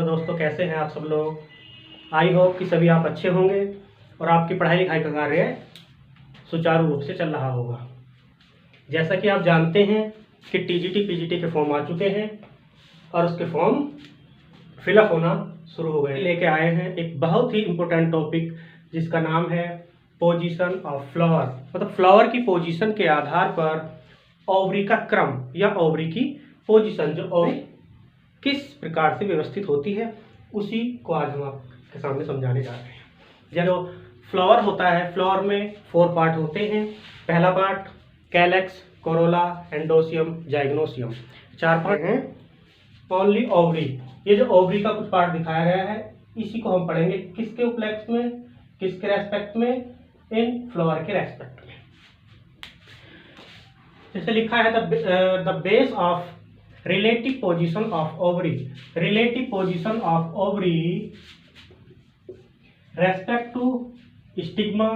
दोस्तों, कैसे हैं आप सब लोग। आई होप कि सभी आप अच्छे होंगे और आपकी पढ़ाई लिखाई का कार्य सुचारू रूप से चल रहा होगा। जैसा कि आप जानते हैं कि टीजीटी पीजीटी के फॉर्म आ चुके हैं और उसके फॉर्म फिलअप होना शुरू हो गए। लेके आए हैं एक बहुत ही इम्पोर्टेंट टॉपिक जिसका नाम है पोजीशन ऑफ फ्लावर। मतलब फ्लावर की पोजीशन के आधार पर ओवरी का क्रम या ओवरी की पोजीशन, जो ओवरी किस प्रकार से व्यवस्थित होती है, उसी को आज हम आपके सामने समझाने जा रहे हैं। जो फ्लावर होता है, फ्लावर में 4 पार्ट होते हैं। पहला part calyx, corolla, androecium, gynoecium. 4 part हैं। ओनली ओवरी, ये जो ओवरी का कुछ पार्ट दिखाया गया है, इसी को हम पढ़ेंगे किसके उपलक्ष्य में, किसके रेस्पेक्ट में, इन फ्लावर के रेस्पेक्ट में। जैसे लिखा है the base of relative position of ovary, relative position of ovary respect to stigma,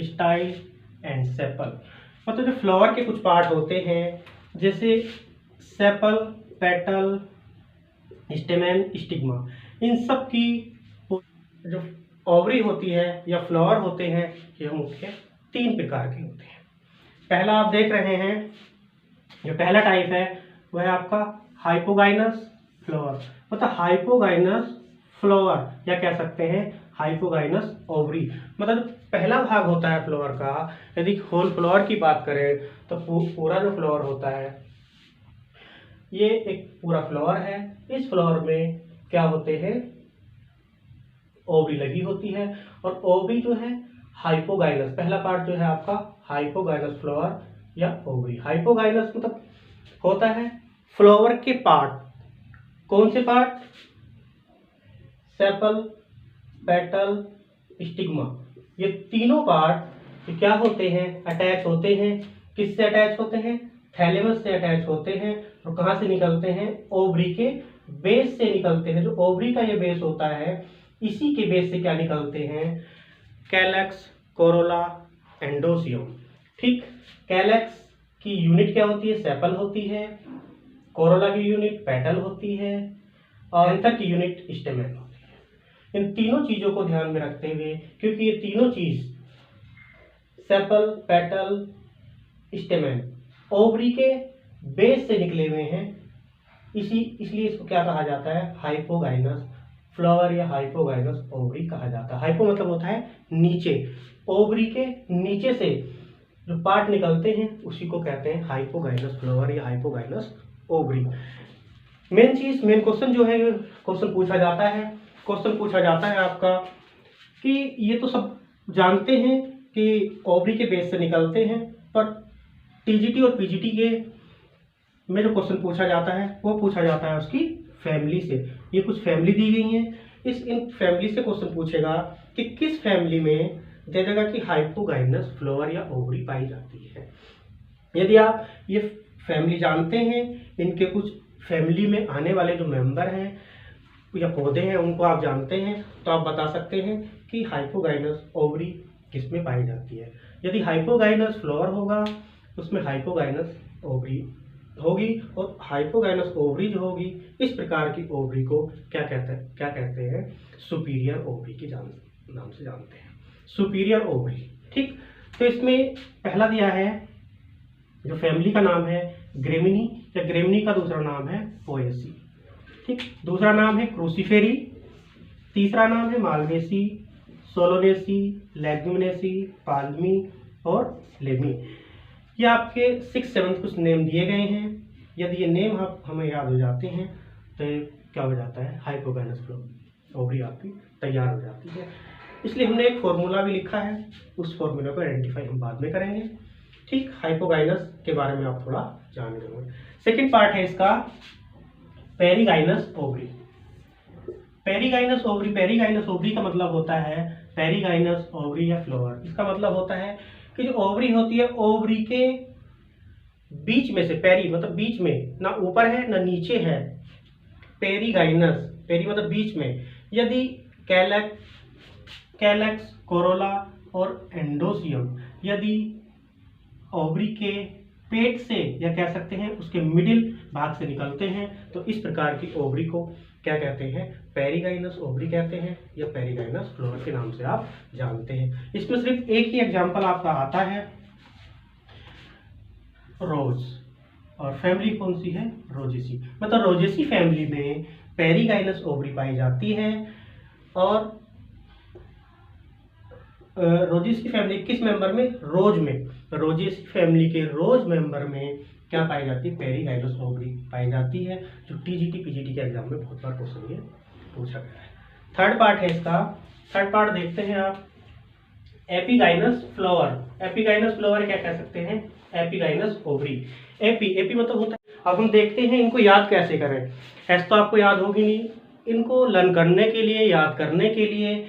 style and sepal। मतलब जो फ्लावर के कुछ पार्ट होते हैं जैसे सेपल, पेटल, स्टेमेन, स्टिग्मा, इन सब की जो ओवरी होती है या फ्लावर होते हैं, ये मुख्य 3 प्रकार के होते हैं। पहला आप देख रहे हैं, जो पहला टाइप है वह है आपका हाइपोगाइनस फ्लावर। मतलब हाइपोगाइनस फ्लावर या कह सकते हैं हाइपोगाइनस ओवरी। मतलब पहला भाग होता है फ्लावर का, यदि होल फ्लावर की बात करें तो पूरा जो फ्लावर होता है, ये एक पूरा फ्लावर है। इस फ्लावर में क्या होते हैं, ओवरी लगी होती है। और ओवरी जो है हाइपोगाइनस, पहला पार्ट जो है आपका हाइपोगाइनस फ्लावर या ओवरी। हाइपोगाइनस मतलब होता है फ्लावर के पार्ट। कौन से पार्ट? सेपल, पेटल, स्टिग्मा, ये तीनों पार्ट क्या होते हैं, अटैच होते हैं। किससे अटैच होते हैं? थैलेमस से अटैच होते हैं। और कहाँ से निकलते हैं? ओवरी के बेस से निकलते हैं। जो ओवरी का ये बेस होता है, इसी के बेस से क्या निकलते हैं? Calyx, corolla, एंडोसियम। ठीक, कैलेक्स की यूनिट क्या होती है? सेपल होती है। कोरोला की यूनिट पेटल होती है और एंथर की यूनिट स्टेमेन होती है। इन तीनों चीजों को ध्यान में रखते हुए, क्योंकि ये तीनों चीज सेपल, पेटल, स्टेमेन ओवरी के बेस से निकले हुए हैं, इसलिए इसको क्या कहा जाता है? हाइपोगाइनस फ्लावर या हाइपोगाइनस ओवरी कहा जाता है। हाइपो मतलब होता है नीचे, ओवरी के नीचे से जो पार्ट निकलते हैं उसी को कहते हैं हाइपोगाइनस फ्लावर या हाइपोगाइनस ओवरी। मेन चीज, मेन क्वेश्चन जो है, क्वेश्चन पूछा जाता है आपका कि ये तो सब जानते हैं कि ओवरी के बेस से निकलते हैं, पर टीजीटी और पीजीटी के में जो क्वेश्चन पूछा जाता है वो पूछा जाता है उसकी फैमिली से। ये कुछ फैमिली दी गई हैं, इन फैमिली से क्वेश्चन पूछेगा कि किस फैमिली में दे देगा कि हाइपोगाइनस फ्लावर या ओवरी पाई जाती है। यदि आप ये फैमिली जानते हैं, इनके कुछ फैमिली में आने वाले जो मेंबर हैं या पौधे हैं उनको आप जानते हैं, तो आप बता सकते हैं कि हाइपोगाइनस ओवरी किस में पाई जाती है। यदि हाइपोगाइनस फ्लावर होगा उसमें हाइपोगाइनस ओवरी होगी, और हाइपोगाइनस ओवरी जो होगी, इस प्रकार की ओवरी को क्या कहते हैं? सुपीरियर ओवरी के नाम से जानते हैं, सुपीरियर ओवरी। ठीक, तो इसमें पहला दिया है, जो फैमिली का नाम है ग्रेमिनी, या ग्रेमिनी का दूसरा नाम है पोएसी। ठीक, दूसरा नाम है क्रूसीफेरी, तीसरा नाम है मालवेसी, सोलोनेसी, लेग्यूमिनेसी, पाल्मी और लेमी। ये आपके 6th 7th कुछ नेम दिए गए हैं। यदि ये नेम हमें याद हो जाते हैं तो क्या हो जाता है? हाइपोगाइनस फ्लावर ओवरी आपकी तैयार हो जाती है। इसलिए हमने एक फॉर्मूला भी लिखा है, उस फॉर्मूला को आइडेंटिफाई हम बाद में करेंगे। ठीक, हाइपोगाइनस के बारे में आप थोड़ा जान लेंगे। सेकेंड पार्ट है इसका पेरीगाइनस ओवरी। पेरीगाइनस ओवरी का मतलब होता है पेरीगाइनस ओवरी या फ्लावर। इसका मतलब होता है कि जो ओवरी होती है, ओवरी के बीच में से, पेरी मतलब बीच में, ना ऊपर है ना नीचे है। पेरीगाइनस, पेरी मतलब बीच में। यदि कैलेक्स, कोरोला और एंडोसियम यदि ओवरी के पेट से या कह सकते हैं उसके मिडिल भाग से निकलते हैं, तो इस प्रकार की ओवरी को क्या कहते हैं, पेरिगाइनस ओवरी कहते हैं या पेरिगाइनस फ्लोर के नाम से आप जानते हैं। इसमें सिर्फ एक ही एग्जाम्पल आपका आता है, रोज, और फैमिली कौन सी है, रोजेसी। मतलब रोजेसी फैमिली में पेरिगाइनस ओवरी पाई जाती है। और रोजेसी फैमिली किस मेंबर में, रोज में, रोजेसी फैमिली के रोज मेंबर में क्या पाई जाती है, पेरिगाइनस ओवरी पाई जाती है, जो टीजीटी पीजीटी के एग्जाम में बहुत बार क्वेश्चन ये पूछा गया है। थर्ड पार्ट है इसका, थर्ड पार्ट देखते हैं आप, एपिगाइनस फ्लावर। एपिगाइनस फ्लावर क्या कह सकते हैं, एपिगाइनस ओवरी। एपी मतलब होता है। अब हम देखते हैं इनको याद कैसे करें। ऐसा तो आपको याद होगी नहीं, इनको लर्न करने के लिए, याद करने के लिए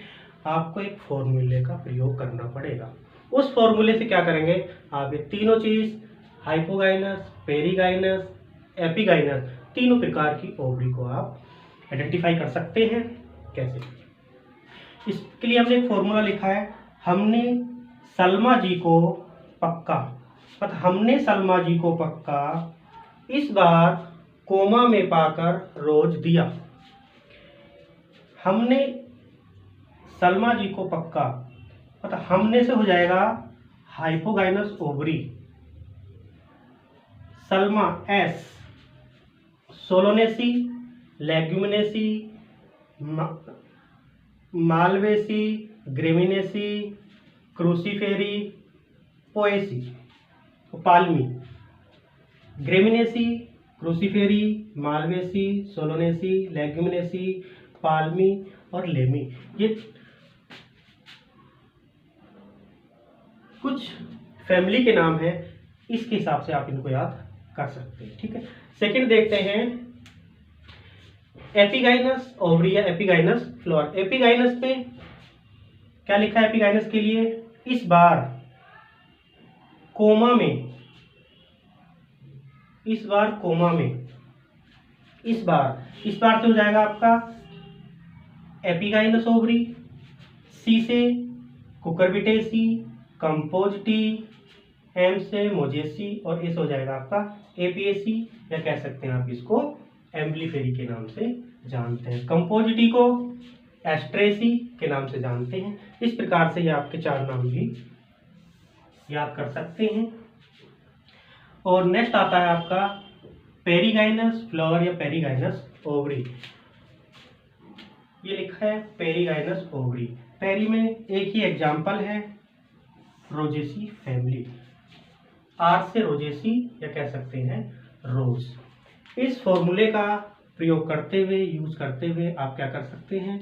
आपको एक फॉर्मूले का प्रयोग करना पड़ेगा। उस फॉर्मूले से क्या करेंगे, आप ये तीनों चीज, हाइपोगाइनस, पेरिगाइनस, एपिगाइनस, तीनों प्रकार की ओवरी को आप आइडेंटिफाई कर सकते हैं। कैसे, इसके लिए हमने एक फॉर्मूला लिखा है, हमने सलमा जी को पक्का, मतलब हमने सलमा जी को पक्का इस बार कोमा में पाकर रोज दिया। हमने सलमा जी को पक्का, मतलब हमने से हो जाएगा हाइपोगाइनस ओवरी, सलमा एस, Solanaceae, Leguminosae, Malvaceae, Gramineae, Cruciferae, Poaceae, Palmae. Gramineae, Cruciferae, Malvaceae, Solanaceae, Leguminosae, Palmae और लेमी, ये कुछ फैमिली के नाम है। इसके हिसाब से आप इनको याद कर सकते हैं। ठीक है, सेकंड देखते हैं एपिगाइनस ओवरी या एपिगाइनस फ्लोर। एपिगाइनस में क्या लिखा है, एपिगाइनस के लिए, इस बार कोमा में, इस बार कोमा में, इस बार से हो जाएगा आपका एपिगाइनस ओवरी, सी से कुकरबिटेसी, कंपोजिटी, एम से मोजेसी और एस हो जाएगा आपका एपीएसी, या कह सकते हैं आप इसको एम्बलीफेरी के नाम से जानते हैं। कंपोजिटी को एस्ट्रेसी के नाम से जानते हैं। इस प्रकार से ये आपके चार नाम भी याद कर सकते हैं। और नेक्स्ट आता है आपका पेरिगाइनस फ्लावर या पेरिगाइनस ओवरी। ये लिखा है पेरिगाइनस ओवरी। पेरी में एक ही एग्जाम्पल है, रोजेसी फैमिली, आर से रोजेसी या कह सकते हैं रोज। इस फॉर्मूले का प्रयोग करते हुए, यूज करते हुए आप क्या कर सकते हैं,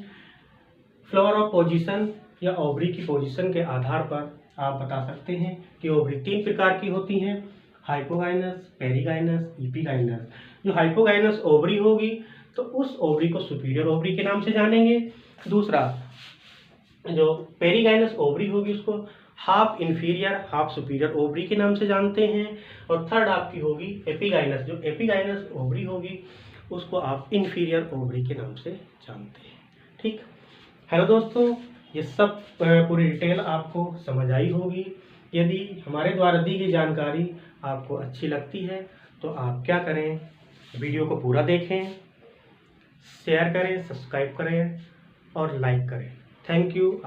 फ्लावर ऑफ पोजीशन या ओवरी की पोजीशन के आधार पर आप बता सकते हैं कि ओवरी तीन प्रकार की होती हैं, हाइपोगाइनस, पेरिगाइनस, एपिगाइनस। जो हाइपोगाइनस ओवरी होगी तो उस ओवरी को सुपीरियर ओवरी के नाम से जानेंगे। दूसरा जो पेरिगाइनस ओवरी होगी उसको half inferior half superior ovary के नाम से जानते हैं। और थर्ड आपकी होगी एपिगाइनस, जो एपिगाइनस ओवरी होगी उसको आप इंफीरियर ओवरी के नाम से जानते हैं। ठीक, हेलो दोस्तों, ये सब पूरी डिटेल आपको समझ आई होगी। यदि हमारे द्वारा दी गई जानकारी आपको अच्छी लगती है तो आप क्या करें, वीडियो को पूरा देखें, शेयर करें, सब्सक्राइब करें और लाइक करें। Thank you.